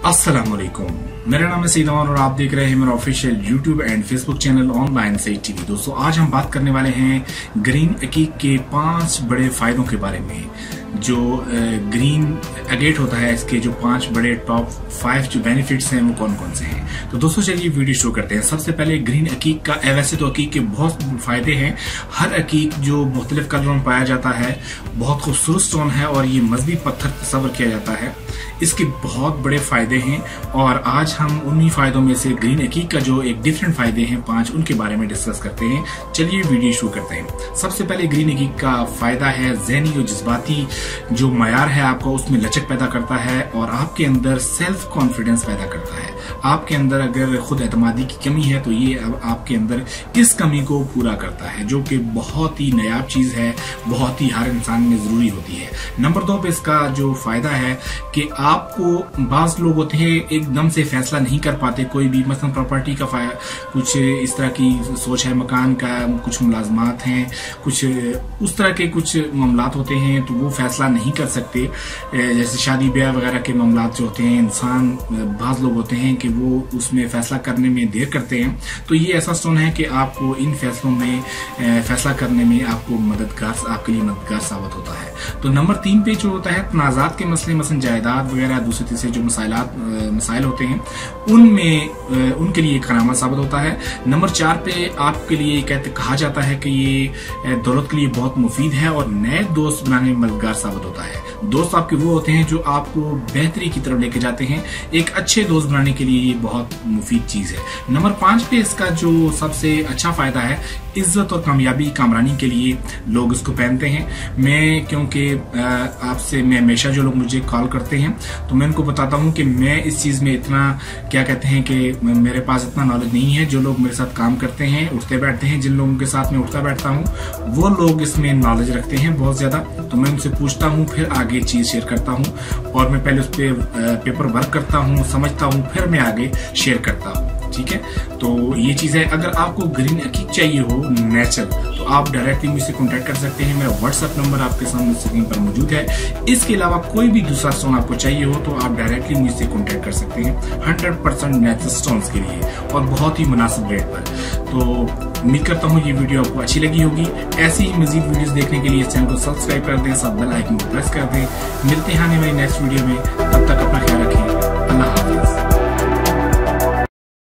अस्सलामुअलैकुम, मेरा नाम है सईद उमर और आप देख रहे हैं मेरा official YouTube and Facebook channel online Saeed TV. दोस्तों, आज हम बात करने वाले हैं ग्रीन अकीक के 5 बड़े फायदों के बारे में। जो ग्रीन अगेट होता है, इसके जो 5 बड़े टॉप 5 जो बेनिफिट्स हैं वो कौन कौन से हैं। तो दोस्तों चलिए वीडियो शुरू करते हैं। सबसे पहले ग्रीन अकीक का, वैसे तो अकीक के बहुत फायदे हैं। हर अकीक जो मुख्तलिफ कलरों में पाया जाता है बहुत खूबसूरत स्टोन है और ये मजबी पत्थर तस्वर किया जाता है। इसके बहुत बड़े फायदे हैं और आज हम उन्हीं फायदों में से ग्रीन अकीक का जो एक डिफरेंट फायदे हैं 5, उनके बारे में डिस्कस करते हैं। चलिए वीडियो शुरू करते हैं। सबसे पहले ग्रीन अकीक का फायदा है ज़हनी और जज्बाती जो मयार है आपका उसमें लचक पैदा करता है और आपके अंदर सेल्फ कॉन्फिडेंस पैदा करता है। आपके अंदर अगर खुद एतमादी की कमी है तो ये आपके अंदर इस कमी को पूरा करता है, जो कि बहुत ही नायाब चीज है, बहुत ही हर इंसान में जरूरी होती है। नंबर 2 पे इसका जो फायदा है कि आपको, बाज लोग होते हैं एकदम से फैसला नहीं कर पाते कोई भी, मसलन प्रॉपर्टी का कुछ इस तरह की सोच है, मकान का कुछ मुलाजमात हैं, कुछ उस तरह के कुछ मामलात होते हैं तो वो फैसला नहीं कर सकते। जैसे शादी ब्याह वगैरह के मामलात जो होते हैं, इंसान बाज लोग होते हैं कि वो उसमें फैसला करने में देर करते हैं। तो ये ऐसा स्टोन है कि आपको इन फैसलों में फैसला करने में आपको आपके लिए मददगार साबित होता है। तो नंबर 3 पे जो होता है तनाजात के मसले, मसलन जायदाद वगैरह दूसरे तीसरे जो मसाइल होते हैं उनमें उनके लिए करामा साबित होता है। नंबर 4 पे आपके लिए कहा जाता है कि ये दौलत के लिए बहुत मुफीद है और नए दोस्त बनाने में मददगार साबित होता है। दोस्त आपके वो होते हैं जो आपको बेहतरी की तरफ लेके जाते हैं। एक अच्छे दोस्त बनाने के लिए ये बहुत मुफीद चीज है। नंबर 5 पे इसका जो सबसे अच्छा फायदा है, इज्जत और कामयाबी कामरानी के लिए लोग इसको पहनते हैं। क्योंकि आपसे मैं हमेशा जो लोग मुझे कॉल करते हैं तो मैं उनको बताता हूं कि मैं इस चीज में इतना क्या कहते हैं कि मेरे पास इतना नॉलेज नहीं है। जो लोग मेरे साथ काम करते हैं, उठते बैठते हैं, जिन लोगों के साथ मैं उठता बैठता हूं वो लोग इसमें नॉलेज रखते हैं बहुत ज्यादा। तो मैं उनसे पूछता हूं, फिर आगे चीज शेयर करता हूं और मैं पहले उस पर पेपर वर्क करता हूं, समझता हूं, फिर मैं आगे शेयर करता हूं। ठीक है, तो ये चीज है। अगर आपको ग्रीन अकीक चाहिए हो नेचुरल तो आप डायरेक्टली मुझसे कांटेक्ट कर सकते हैं। मेरा व्हाट्सएप नंबर आपके सामने स्क्रीन पर मौजूद है। इसके अलावा कोई भी दूसरा स्टोन आपको चाहिए हो तो आप डायरेक्टली मुझसे कांटेक्ट कर सकते हैं 100% नेचुरल स्टोन्स के लिए और बहुत ही मुनासिब रेट पर। तो उम्मीद करता हूँ ये वीडियो आपको अच्छी लगी होगी। ऐसी ही मजीद वीडियोस देखने के लिए इस चैनल को सब्सक्राइब कर दें, साथ बेल आइकन को प्रेस कर दें। मिलते हैं आने वाली नेक्स्ट वीडियो में, तब तक अपना ख्याल रखें।